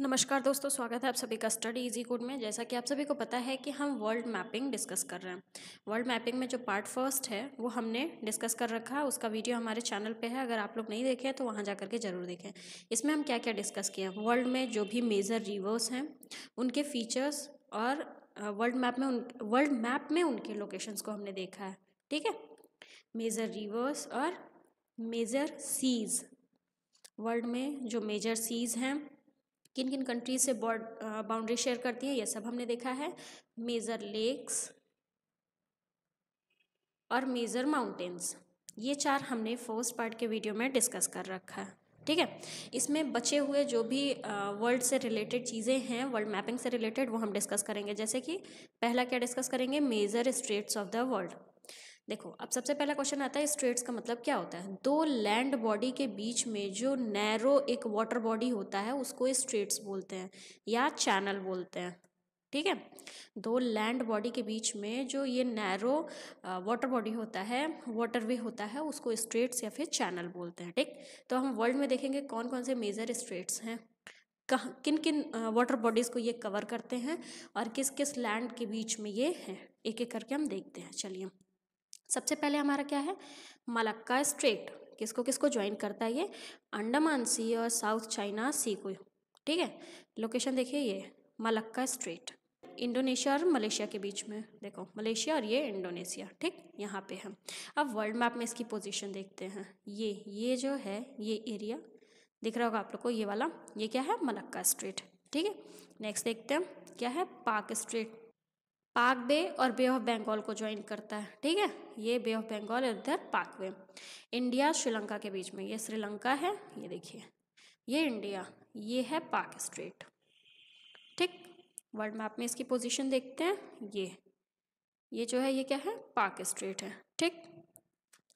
नमस्कार दोस्तों, स्वागत है आप सभी का स्टडी इजी कोड में। जैसा कि आप सभी को पता है कि हम वर्ल्ड मैपिंग डिस्कस कर रहे हैं। वर्ल्ड मैपिंग में जो पार्ट फर्स्ट है वो हमने डिस्कस कर रखा है। उसका वीडियो हमारे चैनल पे है, अगर आप लोग नहीं देखे हैं तो वहाँ जा करके ज़रूर देखें। इसमें हम क्या क्या डिस्कस किए हैं, वर्ल्ड में जो भी मेजर रिवर्स हैं उनके फीचर्स और वर्ल्ड मैप में उनके लोकेशंस को हमने देखा है। ठीक है, मेजर रिवर्स और मेजर सीज। वर्ल्ड में जो मेजर सीज हैं किन किन कंट्रीज से बाउंड्री शेयर करती है, ये सब हमने देखा है। मेजर लेक्स और मेजर माउंटेन्स, ये चार हमने फर्स्ट पार्ट के वीडियो में डिस्कस कर रखा है। ठीक है, इसमें बचे हुए जो भी वर्ल्ड से रिलेटेड चीज़ें हैं, वर्ल्ड मैपिंग से रिलेटेड, वो हम डिस्कस करेंगे। जैसे कि पहला क्या डिस्कस करेंगे, major straits of the world. देखो, अब सबसे पहला क्वेश्चन आता है स्ट्रेट्स का मतलब क्या होता है। दो लैंड बॉडी के बीच में जो नैरो एक वाटर बॉडी होता है उसको स्ट्रेट्स बोलते हैं या चैनल बोलते हैं। ठीक है, दो लैंड बॉडी के बीच में जो ये नैरो वाटर बॉडी होता है, वाटरवे होता है, उसको स्ट्रेट्स या फिर चैनल बोलते हैं। ठीक, तो हम वर्ल्ड में देखेंगे कौन कौन से मेजर स्ट्रेट्स हैं, कहाँ किन किन वाटर बॉडीज़ को ये कवर करते हैं और किस किस लैंड के बीच में ये हैं, एक एक करके हम देखते हैं। चलिए, सबसे पहले हमारा क्या है, मलक्का स्ट्रेट। किसको किसको ज्वाइन करता है ये, अंडमान सी और साउथ चाइना सी को। ठीक है, लोकेशन देखिए, ये मलक्का स्ट्रेट इंडोनेशिया और मलेशिया के बीच में। देखो, मलेशिया और ये इंडोनेशिया, ठीक, यहाँ पे हम अब वर्ल्ड मैप में इसकी पोजीशन देखते हैं। ये जो है, ये एरिया दिख रहा होगा आप लोग को, ये वाला, ये क्या है, मलक्का स्ट्रेट। ठीक है, नेक्स्ट देखते हैं क्या है, पाक स्ट्रेट। पाक बे और बे ऑफ बंगाल को ज्वाइन करता है। ठीक है, ये बे ऑफ बंगाल, इधर पाक बे। इंडिया श्रीलंका के बीच में, ये श्रीलंका है, ये देखिए, ये इंडिया, ये है पाक स्ट्रेट। ठीक, वर्ल्ड मैप में इसकी पोजीशन देखते हैं, ये जो है, ये क्या है, पाक स्ट्रेट है। ठीक,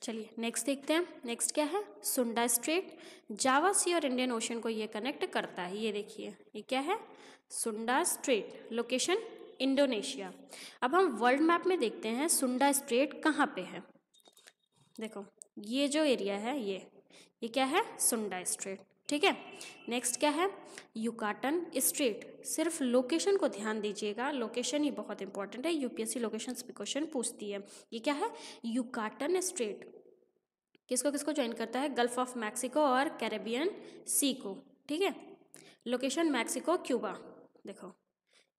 चलिए नेक्स्ट देखते हैं। नेक्स्ट क्या है, सुंडा स्ट्रेट। जावा सी और इंडियन ओशन को ये कनेक्ट करता है। ये देखिए, ये क्या है, सुंडा स्ट्रेट, लोकेशन इंडोनेशिया। अब हम वर्ल्ड मैप में देखते हैं सुंडा स्ट्रेट कहाँ पे है। देखो, ये जो एरिया है, ये क्या है, सुंडा स्ट्रेट। ठीक है, नेक्स्ट क्या है, युकाटन स्ट्रेट। सिर्फ लोकेशन को ध्यान दीजिएगा, लोकेशन ही बहुत इंपॉर्टेंट है, यूपीएससी लोकेशन पे क्वेश्चन पूछती है। ये क्या है, युकाटन स्ट्रेट। किसको किसको ज्वाइन करता है, गल्फ ऑफ मैक्सिको और कैरेबियन सी को। ठीक है, लोकेशन मैक्सिको क्यूबा। देखो,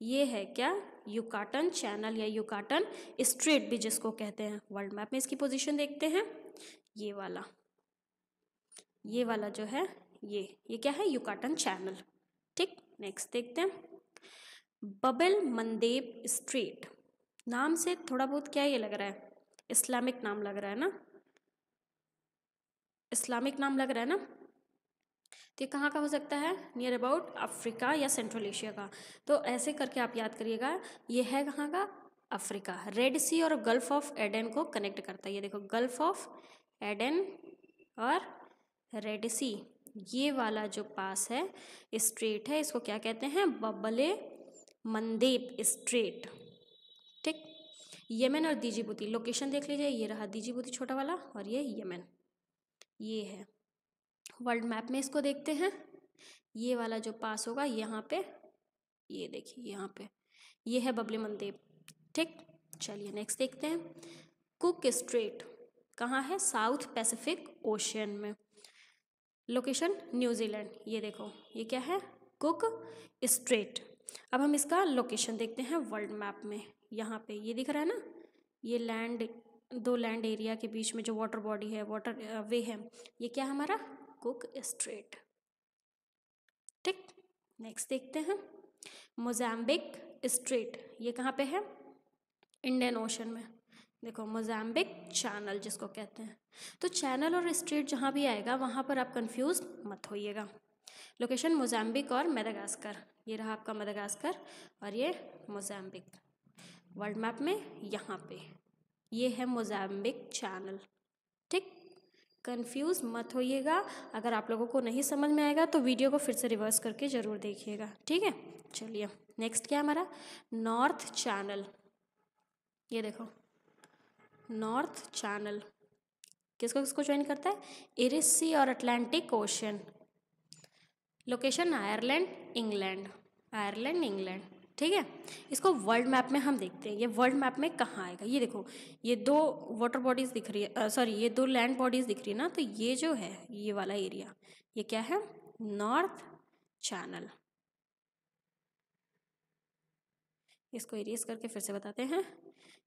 ये है क्या, युकाटन चैनल या युकाटन स्ट्रेट भी जिसको कहते हैं। वर्ल्ड मैप में इसकी पोजीशन देखते हैं, ये वाला जो है, ये क्या है, युकाटन चैनल। ठीक, नेक्स्ट देखते हैं, बबल मंदेब स्ट्रेट। नाम से थोड़ा बहुत क्या ये लग रहा है, इस्लामिक नाम लग रहा है ना, इस्लामिक नाम लग रहा है ना। तो ये कहाँ का हो सकता है, नियर अबाउट अफ्रीका या सेंट्रल एशिया का। तो ऐसे करके आप याद करिएगा, ये है कहाँ का, अफ्रीका। रेड सी और गल्फ ऑफ एडन को कनेक्ट करता है। ये देखो, गल्फ ऑफ एडन और रेड सी, ये वाला जो पास है, स्ट्रेट है, इसको क्या कहते हैं, बबले मंदेब स्ट्रेट। ठीक, यमन और दीजिबुती, लोकेशन देख लीजिए, ये रहा दीजिबुती छोटा वाला और ये यमन, ये है। वर्ल्ड मैप में इसको देखते हैं, ये वाला जो पास होगा यहाँ पे, ये देखिए यहाँ पे, ये है बबले मंदेब। ठीक, चलिए नेक्स्ट देखते हैं, कुक स्ट्रेट कहाँ है, साउथ पैसिफिक ओशियन में, लोकेशन न्यूजीलैंड। ये देखो, ये क्या है, कुक स्ट्रेट। अब हम इसका लोकेशन देखते हैं वर्ल्ड मैप में। यहाँ पे ये दिख रहा है ना, ये लैंड, दो लैंड एरिया के बीच में जो वाटर बॉडी है, वाटर वे है, ये क्या हमारा, कुक स्ट्रेट। ठीक, नेक्स्ट देखते हैं, मोजाम्बिक स्ट्रेट। ये कहाँ पे है, इंडियन ओशन में। देखो, मोजाम्बिक चैनल जिसको कहते हैं। तो चैनल और स्ट्रेट जहाँ भी आएगा वहाँ पर आप कंफ्यूज मत होइएगा। लोकेशन मोजाम्बिक और मेडागास्कर, ये रहा आपका मेडागास्कर और ये मोजाम्बिक। वर्ल्ड मैप में यहाँ पे ये है मोजाम्बिक चैनल। ठीक, कंफ्यूज मत होइएगा। अगर आप लोगों को नहीं समझ में आएगा तो वीडियो को फिर से रिवर्स करके ज़रूर देखिएगा। ठीक है, चलिए नेक्स्ट क्या हमारा, नॉर्थ चैनल। ये देखो, नॉर्थ चैनल किसको किसको ज्वाइन करता है, इरिस सी और Atlantic ocean. Location Ireland England, Ireland England, ठीक है। इसको वर्ल्ड मैप में हम देखते हैं, ये वर्ल्ड मैप में कहाँ आएगा। ये देखो, ये दो वाटर बॉडीज दिख रही है, सॉरी ये दो लैंड बॉडीज दिख रही है ना, तो ये जो है ये वाला एरिया, ये क्या है, नॉर्थ चैनल। इसको इरेज करके फिर से बताते हैं,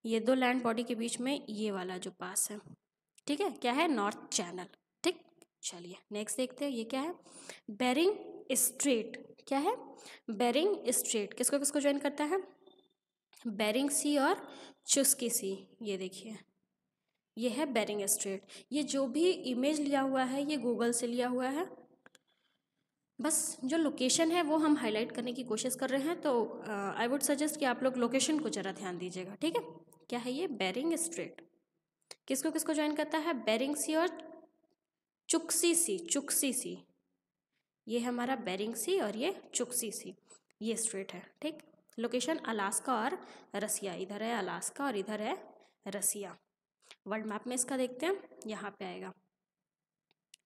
ये दो लैंड बॉडी के बीच में ये वाला जो पास है, ठीक है, क्या है, नॉर्थ चैनल, ठीक। चलिए नेक्स्ट देखते हैं, ये क्या है, बेरिंग स्ट्रेट, क्या है, बेरिंग स्ट्रेट, किसको किसको ज्वाइन करता है, बेरिंग सी और चुस्की सी। ये देखिए, ये है बेरिंग स्ट्रेट। ये जो भी इमेज लिया हुआ है ये गूगल से लिया हुआ है, बस जो लोकेशन है वो हम हाईलाइट करने की कोशिश कर रहे हैं, तो आई वुड सजेस्ट कि आप लोग लोकेशन को ज़रा ध्यान दीजिएगा, ठीक है। क्या है ये, बेरिंग स्ट्रेट, किसको किसको ज्वाइन करता है, बेरिंग सी और चुक्सी सी, चुक्सी सी, ये है हमारा बेरिंग सी और ये चुक्सी सी, ये स्ट्रेट है, ठीक। लोकेशन अलास्का और रसिया, इधर है अलास्का और इधर है रसिया। वर्ल्ड मैप में इसका देखते हैं, यहाँ पे आएगा,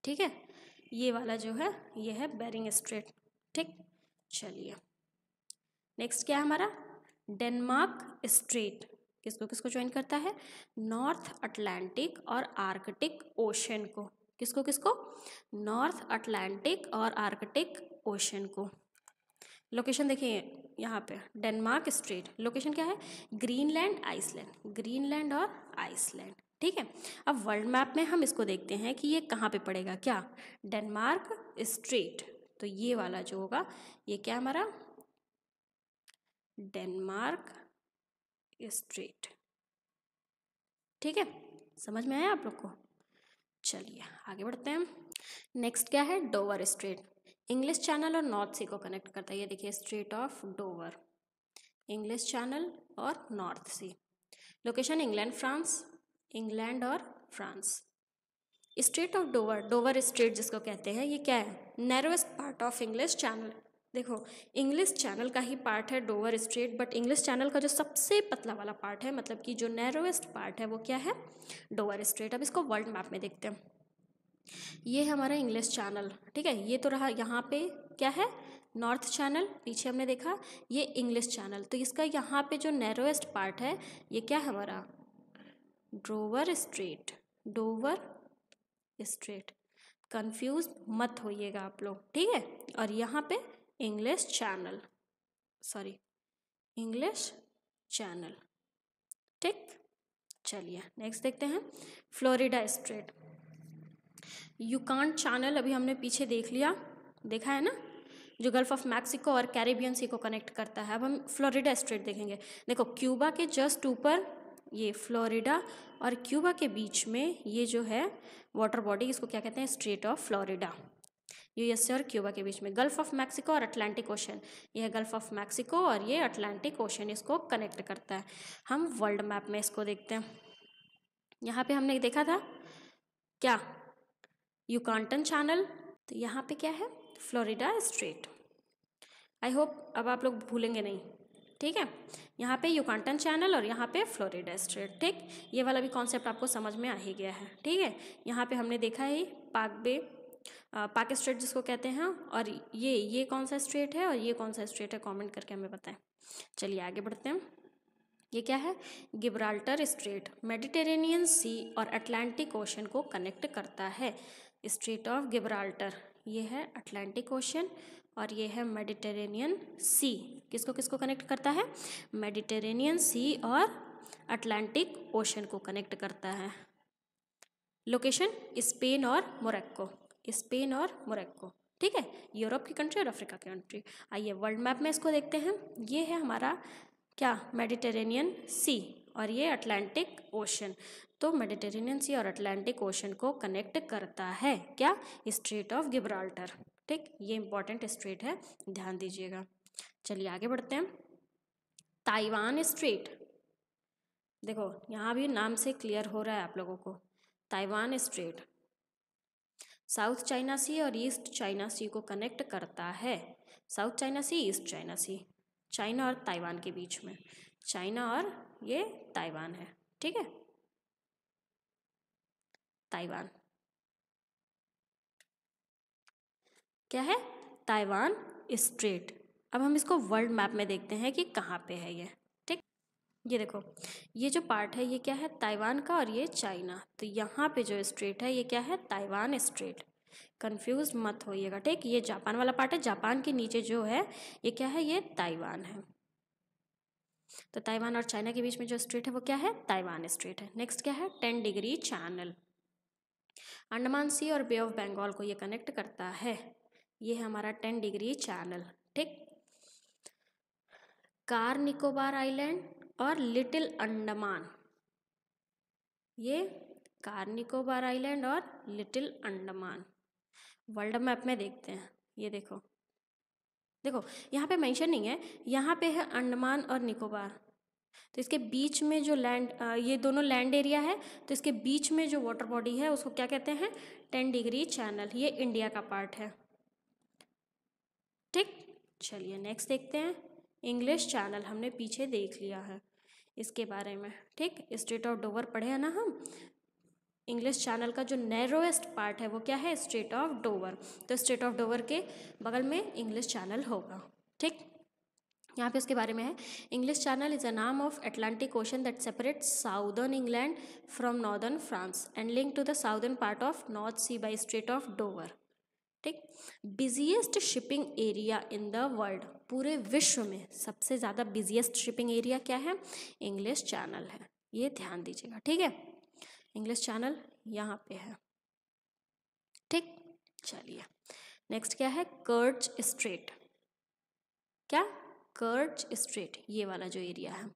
ठीक है। ये वाला जो है ये है बेरिंग स्ट्रेट, ठीक। चलिए नेक्स्ट क्या है हमारा, डेनमार्क स्ट्रेट, किसको किसको ज्वाइन करता है, नॉर्थ अटलांटिक और आर्कटिक ओशन को, किसको किसको, नॉर्थ अटलांटिक और आर्कटिक ओशन को। लोकेशन देखिए यहाँ पे डेनमार्क स्ट्रेट, लोकेशन क्या है, ग्रीनलैंड आइसलैंड, ग्रीनलैंड और आइसलैंड, ठीक है। अब वर्ल्ड मैप में हम इसको देखते हैं कि ये कहाँ पे पड़ेगा, क्या, डेनमार्क स्ट्रेट, तो ये वाला जो होगा ये क्या हमारा, डेनमार्क स्ट्रेट, ठीक है। समझ में आया आप लोग को। चलिए आगे बढ़ते हैं। नेक्स्ट क्या है, डोवर स्ट्रेट, इंग्लिश चैनल और नॉर्थ सी को कनेक्ट करता है। ये देखिए straight of Dover, English channel और नॉर्थ सी। लोकेशन इंग्लैंड फ्रांस, इंग्लैंड और France. Straight of Dover, Dover straight जिसको कहते हैं, ये क्या है, narrowest part of English channel. देखो इंग्लिश चैनल का ही पार्ट है Dover straight, but English channel का जो सबसे पतला वाला पार्ट है, मतलब कि जो नैरोएस्ट पार्ट है वो क्या है, डोवर स्ट्रेट। अब इसको वर्ल्ड मैप में देखते हैं, ये है हमारा इंग्लिश चैनल, ठीक है। ये तो रहा यहाँ पे क्या है, नॉर्थ चैनल, पीछे हमने देखा ये इंग्लिश चैनल, तो इसका यहाँ पे जो नैरोएस्ट पार्ट है ये क्या है हमारा, Dover straight, Dover straight, confuse मत होइएगा आप लोग, ठीक है। और यहाँ पे English channel, sorry English channel, ठीक। चलिए नेक्स्ट देखते हैं, फ्लोरिडा स्ट्रेट, यूकान चैनल अभी हमने पीछे देख लिया, देखा है ना, जो गल्फ ऑफ मैक्सिको और कैरेबियन सी को कनेक्ट करता है। अब हम फ्लोरिडा स्ट्रेट देखेंगे। देखो क्यूबा के जस्ट ऊपर ये फ्लोरिडा और क्यूबा के बीच में ये जो है वाटर बॉडी, इसको क्या कहते हैं, स्ट्रेट ऑफ फ्लोरिडा। यूएसए और क्यूबा के बीच में गल्फ ऑफ मैक्सिको और अटलांटिक ओशन, ये है गल्फ ऑफ मैक्सिको और ये अटलांटिक ओशन, इसको कनेक्ट करता है। हम वर्ल्ड मैप में इसको देखते हैं। यहाँ पे हमने देखा था क्या, यूकांटन चैनल, तो यहाँ पे क्या है, फ्लोरिडा स्ट्रेट। आई होप अब आप लोग भूलेंगे नहीं, ठीक है। यहाँ पे यूकांटन चैनल और यहाँ पे फ्लोरिडा स्ट्रेट, ठीक। ये वाला भी कॉन्सेप्ट आपको समझ में आ ही गया है, ठीक है। यहाँ पे हमने देखा है पाक बे, पाक स्ट्रेट जिसको कहते हैं, और ये कौन सा स्ट्रेट है और ये कौन सा स्ट्रेट है, कमेंट करके हमें बताएं। चलिए आगे बढ़ते हैं। ये क्या है, गिब्राल्टर स्ट्रेट, मेडिटेरेनियन सी और अटलांटिक ओशन को कनेक्ट करता है। स्ट्रेट ऑफ गिब्राल्टर, ये है अटलांटिक ओशन और ये है मेडिटेरेनियन सी, किसको किसको कनेक्ट करता है, मेडिटेरेनियन सी और अटलांटिक ओशन को कनेक्ट करता है। लोकेशन स्पेन और मोरक्को, स्पेन और मोरक्को, ठीक है, यूरोप की कंट्री और अफ्रीका की कंट्री। आइए वर्ल्ड मैप में इसको देखते हैं। ये है हमारा क्या, मेडिटेरेनियन सी और ये अटलांटिक ओशन, तो मेडिटेरेनियन सी और अटलांटिक ओशन को कनेक्ट करता है क्या, स्ट्रेट ऑफ गिब्राल्टर, ठीक। ये इंपॉर्टेंट स्ट्रेट है, ध्यान दीजिएगा। चलिए आगे बढ़ते हैं। ताइवान स्ट्रेट, देखो यहाँ भी नाम से क्लियर हो रहा है आप लोगों को, ताइवान स्ट्रेट साउथ चाइना सी और ईस्ट चाइना सी को कनेक्ट करता है। साउथ चाइना सी, ईस्ट चाइना सी, चाइना और ताइवान के बीच में, चाइना और ये ताइवान है, ठीक है, ताइवान क्या है, ताइवान स्ट्रेट। अब हम इसको वर्ल्ड मैप में देखते हैं कि कहाँ पे है ये। ठीक, ये देखो, ये जो पार्ट है ये क्या है, ताइवान का, और ये चाइना। तो यहाँ पे जो स्ट्रेट है ये क्या है, ताइवान स्ट्रेट। कंफ्यूज मत होइएगा। ठीक, ये जापान वाला पार्ट है, जापान के नीचे जो है ये क्या है, ये ताइवान है। तो ताइवान और चाइना के बीच में जो स्ट्रेट है वो क्या है, ताइवान स्ट्रेट है। नेक्स्ट क्या है, 10 डिग्री चैनल। अंडमान सी और बे ऑफ बंगाल को ये कनेक्ट करता है, ये है हमारा 10 डिग्री चैनल। ठीक, कार निकोबार आइलैंड और लिटिल अंडमान, ये कार निकोबार आइलैंड और लिटिल अंडमान वर्ल्ड मैप में देखते हैं। ये देखो, देखो यहाँ पे मेंशन नहीं है, यहाँ पे है अंडमान और निकोबार। तो इसके बीच में जो लैंड, ये दोनों लैंड एरिया है, तो इसके बीच में जो वाटर बॉडी है उसको क्या कहते हैं, 10 डिग्री चैनल। ये इंडिया का पार्ट है। ठीक, चलिए नेक्स्ट देखते हैं। इंग्लिश चैनल हमने पीछे देख लिया है इसके बारे में। ठीक, स्ट्रेट ऑफ डोवर पढ़े हैं ना हम। इंग्लिश चैनल का जो नैरोएस्ट पार्ट है वो क्या है, स्ट्रेट ऑफ डोवर। तो स्ट्रेट ऑफ डोवर के बगल में इंग्लिश चैनल होगा। ठीक, यहाँ पे उसके बारे में है, इंग्लिश चैनल इज अ नाम of Atlantic Ocean that separates southern England from northern France and link to the southern part of North Sea by Strait of Dover. ठीक, busiest shipping area in the world, पूरे विश्व में सबसे ज़्यादा busiest shipping area क्या है, English channel है। ये ध्यान दीजिएगा। ठीक है, इंग्लिश चैनल यहाँ पे है। ठीक, चलिए नेक्स्ट क्या है, कर्च स्ट्रेट। क्या, कर्च स्ट्रेट, ये वाला जो एरिया है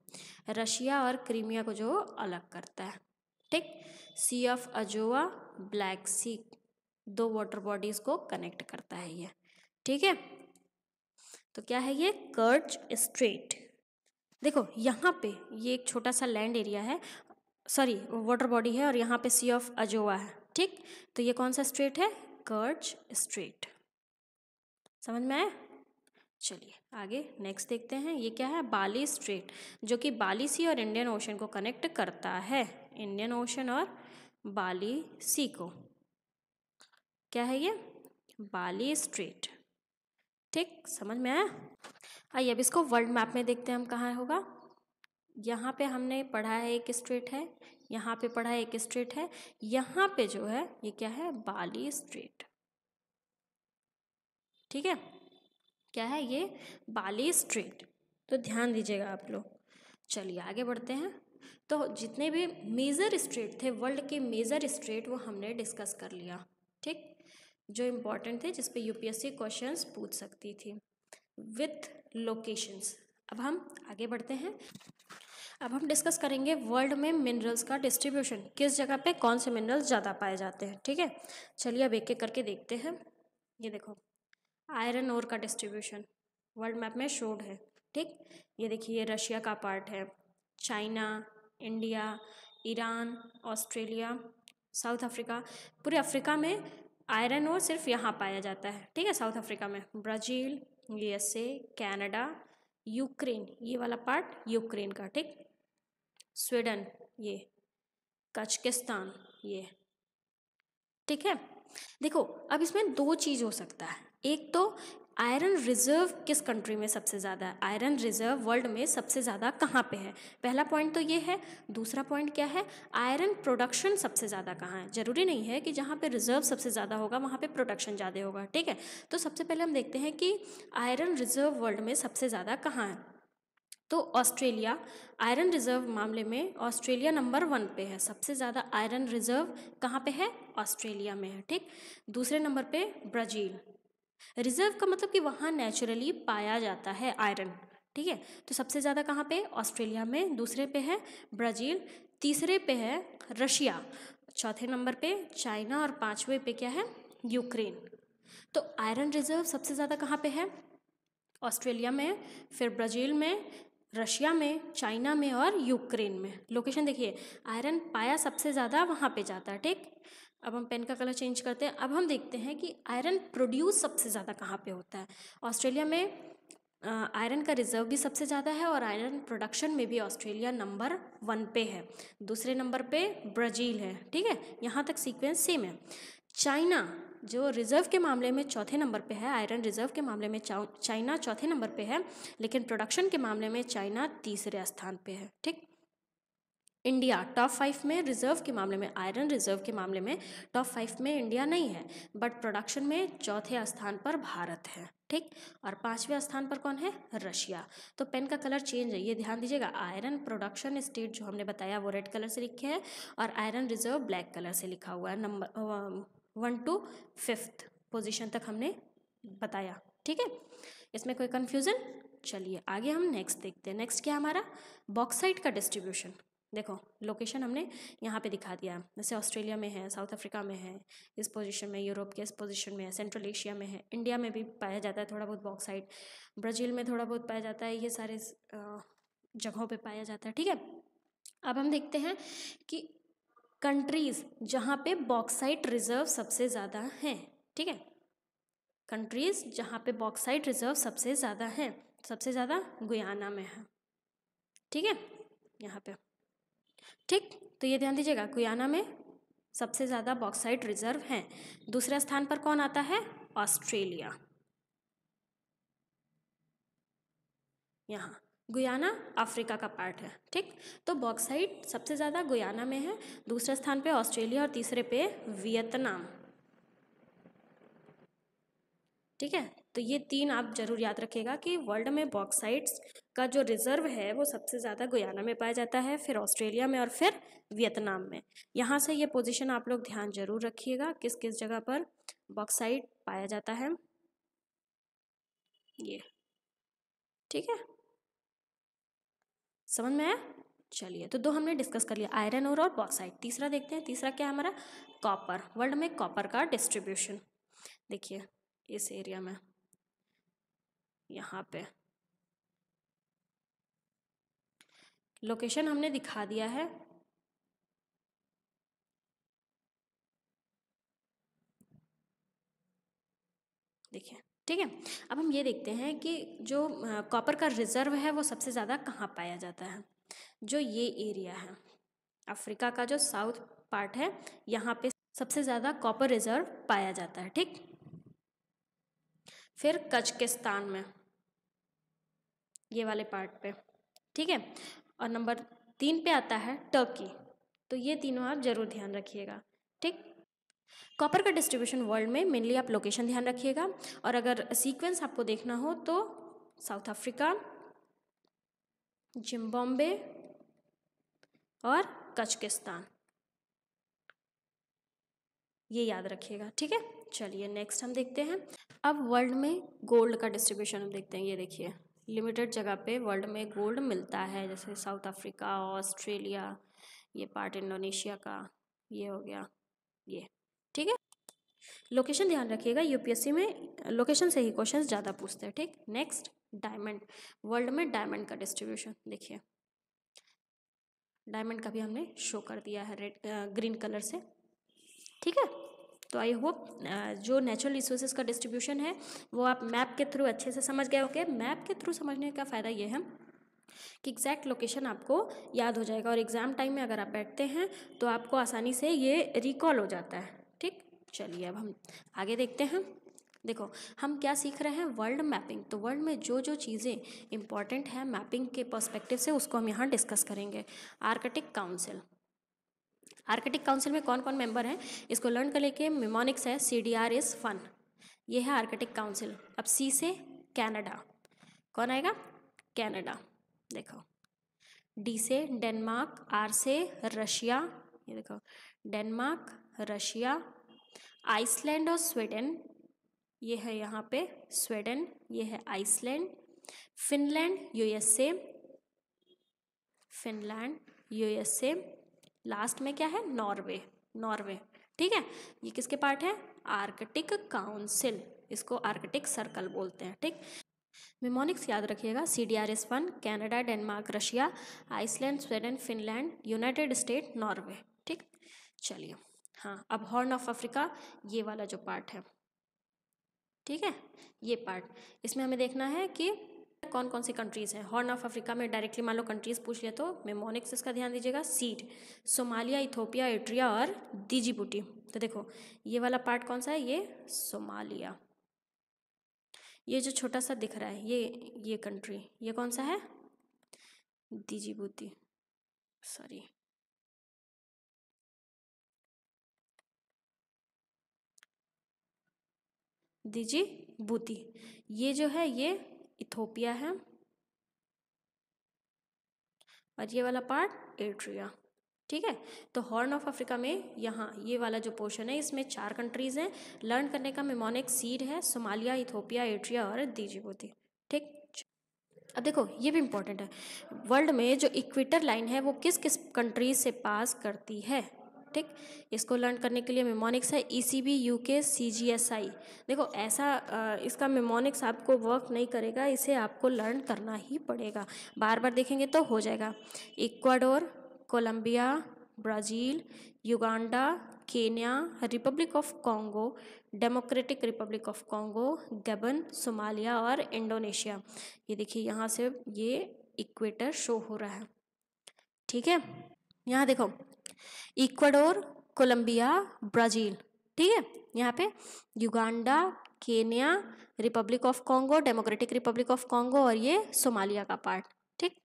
रशिया और क्रीमिया को जो अलग करता है। ठीक, सी ऑफ अजोवा, ब्लैक सी, दो वाटर बॉडीज को कनेक्ट करता है ये। ठीक है, तो क्या है ये, कर्च स्ट्रेट। देखो यहाँ पे ये एक छोटा सा लैंड एरिया है, सॉरी वाटर बॉडी है, और यहाँ पे सी ऑफ अजोवा है। ठीक, तो ये कौन सा स्ट्रेट है, कर्च स्ट्रेट। समझ में आया। चलिए आगे नेक्स्ट देखते हैं। ये क्या है, बाली स्ट्रेट, जो कि बाली सी और इंडियन ओशन को कनेक्ट करता है, इंडियन ओशन और बाली सी को। क्या है ये, बाली स्ट्रेट। ठीक, समझ में आया। आइए अब इसको वर्ल्ड मैप में देखते हैं हम कहाँ होगा। यहाँ पे हमने पढ़ा है एक स्ट्रेट है, यहाँ पे पढ़ा है एक स्ट्रेट है, यहाँ पे जो है ये क्या है, बाली स्ट्रेट। ठीक है, क्या है ये, बाली स्ट्रेट। तो ध्यान दीजिएगा आप लोग। चलिए आगे बढ़ते हैं। तो जितने भी मेजर स्ट्रेट थे, वर्ल्ड के मेजर स्ट्रेट, वो हमने डिस्कस कर लिया। ठीक, जो इम्पोर्टेंट थे, जिस पे यूपीएससी क्वेश्चंस पूछ सकती थी विथ लोकेशंस। अब हम आगे बढ़ते हैं। अब हम डिस्कस करेंगे वर्ल्ड में मिनरल्स का डिस्ट्रीब्यूशन, किस जगह पे कौन से मिनरल्स ज़्यादा पाए जाते हैं। ठीक है, चलिए अब एक एक करके देखते हैं। ये देखो, आयरन ओर का डिस्ट्रीब्यूशन वर्ल्ड मैप में शोड है। ठीक, ये देखिए रशिया का पार्ट है, China, India, Iran, Australia, south Africa. पूरे अफ्रीका में आयरन ओर सिर्फ यहाँ पाया जाता है। ठीक है, साउथ अफ्रीका में, ब्राज़ील, यूएसए, कनाडा, यूक्रेन, ये वाला पार्ट यूक्रेन का। ठीक, स्वीडन, ये कजाकिस्तान, ये। ठीक है, देखो अब इसमें दो चीज़ हो सकता है। एक तो आयरन रिजर्व किस कंट्री में सबसे ज़्यादा है, आयरन रिजर्व वर्ल्ड में सबसे ज़्यादा कहाँ पे है, पहला पॉइंट तो ये है। दूसरा पॉइंट क्या है, आयरन प्रोडक्शन सबसे ज़्यादा कहाँ है। ज़रूरी नहीं है कि जहाँ पे रिजर्व सबसे ज़्यादा होगा वहाँ पे प्रोडक्शन ज़्यादा होगा। ठीक है, तो सबसे पहले हम देखते हैं कि आयरन रिजर्व वर्ल्ड में सबसे ज़्यादा कहाँ है। तो ऑस्ट्रेलिया, आयरन रिजर्व मामले में ऑस्ट्रेलिया नंबर 1 पे है। सबसे ज़्यादा आयरन रिजर्व कहाँ पे है, ऑस्ट्रेलिया में है। ठीक, दूसरे नंबर पे ब्राज़ील। रिजर्व का मतलब कि वहाँ नेचुरली पाया जाता है आयरन। ठीक है, तो सबसे ज़्यादा कहाँ पे, ऑस्ट्रेलिया में। दूसरे पे है ब्राज़ील, तीसरे पे है रशिया, चौथे नंबर पे चाइना, और पाँचवें पे क्या है, यूक्रेन। तो आयरन रिजर्व सबसे ज़्यादा कहाँ पे है, ऑस्ट्रेलिया में, फिर ब्राज़ील में, रशिया में, चाइना में और यूक्रेन में। लोकेशन देखिए, आयरन पाया सबसे ज़्यादा वहाँ पे जाता है। ठीक, अब हम पेन का कलर चेंज करते हैं। अब हम देखते हैं कि आयरन प्रोड्यूस सबसे ज़्यादा कहाँ पे होता है। ऑस्ट्रेलिया में आयरन का रिजर्व भी सबसे ज़्यादा है, और आयरन प्रोडक्शन में भी ऑस्ट्रेलिया नंबर 1 पे है। दूसरे नंबर पे ब्राज़ील है। ठीक है, यहाँ तक सीक्वेंस सेम है। चाइना जो रिजर्व के मामले में चौथे नंबर पे है, आयरन रिजर्व के मामले में चाइना चौथे नंबर पे है, लेकिन प्रोडक्शन के मामले में चाइना तीसरे स्थान पे है। ठीक, इंडिया टॉप 5 में रिजर्व के मामले में, आयरन रिजर्व के मामले में टॉप 5 में इंडिया नहीं है, बट प्रोडक्शन में चौथे स्थान पर भारत है। ठीक, और 5वें स्थान पर कौन है? रशिया। तो पेन का कलर चेंज है, ये ध्यान दीजिएगा। आयरन प्रोडक्शन स्टेट जो हमने बताया वो रेड कलर से लिखे हैं, और आयरन रिजर्व ब्लैक कलर से लिखा हुआ है। नंबर 1 to 5th पोजीशन तक हमने बताया। ठीक है, इसमें कोई कन्फ्यूज़न? चलिए आगे हम नेक्स्ट देखते हैं। नेक्स्ट क्या हमारा? बॉक्साइट का डिस्ट्रीब्यूशन। देखो लोकेशन हमने यहाँ पे दिखा दिया, जैसे ऑस्ट्रेलिया में है, साउथ अफ्रीका में है, इस पोजीशन में, यूरोप के इस पोजीशन में है, सेंट्रल एशिया में है, इंडिया में भी पाया जाता है थोड़ा बहुत बॉक्साइट, ब्राज़ील में थोड़ा बहुत पाया जाता है, ये सारे जगहों पे पाया जाता है। ठीक है, अब हम देखते हैं कि कंट्रीज़ जहाँ पे बॉक्साइट रिजर्व सबसे ज़्यादा हैं। ठीक है, कंट्रीज़ जहाँ पे बॉक्साइट रिजर्व सबसे ज़्यादा है, सबसे ज़्यादा गुयाना में है। ठीक है, यहाँ पे। ठीक, तो ये ध्यान दीजिएगा, गुयाना में सबसे ज़्यादा बॉक्साइट रिजर्व हैं। दूसरे स्थान पर कौन आता है? ऑस्ट्रेलिया। यहाँ गुयाना अफ्रीका का पार्ट है। ठीक, तो बॉक्साइट सबसे ज़्यादा गुयाना में है, दूसरे स्थान पे ऑस्ट्रेलिया, और तीसरे पे वियतनाम। ठीक है, तो ये 3 आप जरूर याद रखिएगा कि वर्ल्ड में बॉक्साइट्स का जो रिजर्व है वो सबसे ज़्यादा गुयाना में पाया जाता है, फिर ऑस्ट्रेलिया में, और फिर वियतनाम में। यहाँ से ये पोजीशन आप लोग ध्यान जरूर रखिएगा, किस किस जगह पर बॉक्साइट पाया जाता है ये। ठीक है, समझ में आया? चलिए, तो 2 हमने डिस्कस कर लिया, आयरन और बॉक्साइट। तीसरा देखते हैं, तीसरा क्या है हमारा? कॉपर। वर्ल्ड में कॉपर का डिस्ट्रीब्यूशन देखिए, इस एरिया में यहाँ पे लोकेशन हमने दिखा दिया है। देखिए, ठीक है, अब हम ये देखते हैं कि जो कॉपर का रिजर्व है वो सबसे ज़्यादा कहाँ पाया जाता है। जो ये एरिया है, अफ्रीका का जो साउथ पार्ट है, यहाँ पे सबसे ज़्यादा कॉपर रिजर्व पाया जाता है। ठीक, फिर कजाकिस्तान में, ये वाले पार्ट पे। ठीक है, और नंबर 3 पे आता है टर्की। तो ये तीनों आप जरूर ध्यान रखिएगा। ठीक, कॉपर का डिस्ट्रीब्यूशन वर्ल्ड में मेनली आप लोकेशन ध्यान रखिएगा, और अगर सीक्वेंस आपको देखना हो तो साउथ अफ्रीका, जिम्बाब्वे और कजाकिस्तान, ये याद रखिएगा। ठीक है, चलिए नेक्स्ट हम देखते हैं। अब वर्ल्ड में गोल्ड का डिस्ट्रीब्यूशन हम देखते हैं। ये देखिए, लिमिटेड जगह पे वर्ल्ड में गोल्ड मिलता है, जैसे साउथ अफ्रीका, ऑस्ट्रेलिया, ये पार्ट इंडोनेशिया का, ये हो गया ये। ठीक है, लोकेशन ध्यान रखिएगा, यूपीएससी में लोकेशन से ही क्वेश्चंस ज़्यादा पूछते हैं। ठीक, नेक्स्ट डायमंड। वर्ल्ड में डायमंड का डिस्ट्रीब्यूशन देखिए, डायमंड का भी हमने शो कर दिया है रेड ग्रीन कलर से। ठीक है, तो आई होप जो नेचुरल रिसोर्सेज का डिस्ट्रीब्यूशन है वो आप मैप के थ्रू अच्छे से समझ गए होंगे। मैप के थ्रू समझने का फ़ायदा ये है कि एग्जैक्ट लोकेशन आपको याद हो जाएगा, और एग्ज़ाम टाइम में अगर आप बैठते हैं तो आपको आसानी से ये रिकॉल हो जाता है। ठीक, चलिए अब हम आगे देखते हैं। देखो हम क्या सीख रहे हैं? World mapping. तो वर्ल्ड में जो जो चीज़ें इंपॉर्टेंट हैं मैपिंग के पर्सपेक्टिव से, उसको हम यहाँ डिस्कस करेंगे। आर्कटिक काउंसिल, आर्कटिक काउंसिल में कौन कौन मेंबर हैं इसको लर्न कर लेके। मिमोनिक्स है, CDR इज़ फन, ये है आर्कटिक काउंसिल। अब C से कनाडा, कौन आएगा? कनाडा। देखो D से डेनमार्क, R से रशिया, ये देखो डेनमार्क, रशिया, आइसलैंड और स्वीडन, ये है यहाँ पे स्वीडन, ये है Iceland, Finland, USA, Finland, USA, last में क्या है? Norway, Norway. ठीक है, ये किसके पार्ट है? आर्कटिक काउंसिल, इसको आर्कटिक सर्कल बोलते हैं। ठीक, मिमोनिक्स याद रखिएगा, CDR is fun, Canada, Denmark, Russia, Iceland, Sweden, Finland, United State, Norway. ठीक, चलिए हाँ, अब हॉर्न ऑफ अफ्रीका, ये वाला जो पार्ट है, ठीक है, ये पार्ट, इसमें हमें देखना है कि कौन कौन सी कंट्रीज़ हैं। हॉर्न ऑफ अफ्रीका में डायरेक्टली मान लो कंट्रीज़ पूछ लिया तो मेमोनिक्स इसका ध्यान दीजिएगा। सीड सोमालिया, इथोपिया, एरिट्रिया और डिजिबूटी। तो देखो ये वाला पार्ट कौन सा है, ये सोमालिया। ये जो छोटा सा दिख रहा है ये कंट्री, ये कौन सा है, डिजिबूटी, सॉरी डिजिबूटी। ये जो है ये इथोपिया है और ये वाला पार्ट एरिट्रिया। ठीक है, तो हॉर्न ऑफ अफ्रीका में यहाँ ये वाला जो पोर्शन है इसमें 4 कंट्रीज हैं। लर्न करने का मेमोनिक सीड है सोमालिया, इथोपिया, एरिट्रिया और डिजिबूटी। ठीक, अब देखो ये भी इम्पोर्टेंट है, वर्ल्ड में जो इक्वेटर लाइन है वो किस किस कंट्रीज से पास करती है। ठीक, इसको लर्न करने के लिए मेमोनिक्स है ECB, UK, CGSI। देखो ऐसा इसका मेमोनिक्स आपको वर्क नहीं करेगा, इसे आपको लर्न करना ही पड़ेगा, बार बार देखेंगे तो हो जाएगा। Ecuador, Colombia, Brazil, Uganda, Kenya, republic of Congo, democratic republic of Congo, Gabon, Somalia और इंडोनेशिया। ये देखिए यहाँ से ये इक्वेटर शो हो रहा है। ठीक है, यहाँ देखो इक्वाडोर, कोलंबिया, ब्राज़ील। ठीक है, यहाँ पे Uganda, Kenya, republic of Congo, democratic republic of Congo और ये सोमालिया का पार्ट। ठीक,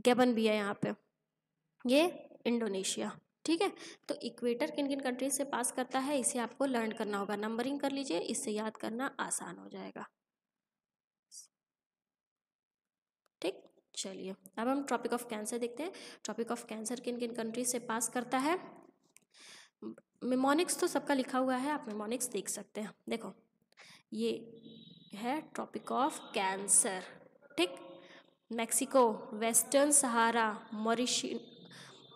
गबन भी है यहाँ पे, ये इंडोनेशिया। ठीक है, तो इक्वेटर किन किन कंट्रीज से पास करता है इसे आपको लर्न करना होगा, नंबरिंग कर लीजिए, इससे याद करना आसान हो जाएगा। ठीक, चलिए अब हम ट्रॉपिक ऑफ कैंसर देखते हैं। ट्रॉपिक ऑफ कैंसर किन किन कंट्रीज से पास करता है। मेमोनिक्स तो सबका लिखा हुआ है, आप मेमोनिक्स देख सकते हैं। देखो ये है ट्रॉपिक ऑफ कैंसर। ठीक, Mexico, Western Sahara,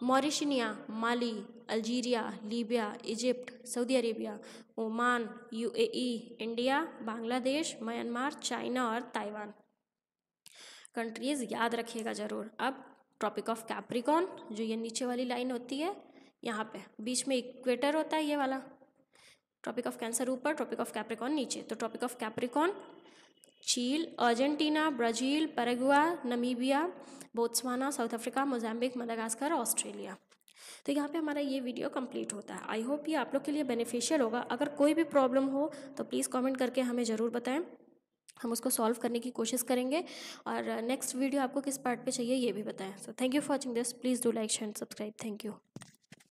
Mauritania, Mali, Algeria, Libya, Egypt, Saudi Arabia, Oman, UAE, India, Bangladesh, Myanmar, China और ताइवान। कंट्रीज़ याद रखिएगा ज़रूर। अब ट्रॉपिक ऑफ कैप्रिकॉर्न, जो ये नीचे वाली लाइन होती है, यहाँ पे बीच में इक्वेटर होता है ये वाला। ट्रॉपिक ऑफ कैंसर ऊपर, ट्रॉपिक ऑफ कैप्रिकॉर्न नीचे। तो Tropic of Capricorn Chile, Argentina, Brazil, Paraguay, Namibia, Botswana, South Africa, Mozambique, Madagascar, Australia. तो यहाँ पे हमारा ये वीडियो कंप्लीट होता है। आई होप ये आप लोग के लिए बेनिफिशियल होगा। अगर कोई भी प्रॉब्लम हो तो प्लीज़ कमेंट करके हमें ज़रूर बताएं, हम उसको सॉल्व करने की कोशिश करेंगे। और नेक्स्ट वीडियो आपको किस पार्ट पे चाहिए ये भी बताएं। So thank you for watching this, please do like share and subscribe. Thank you.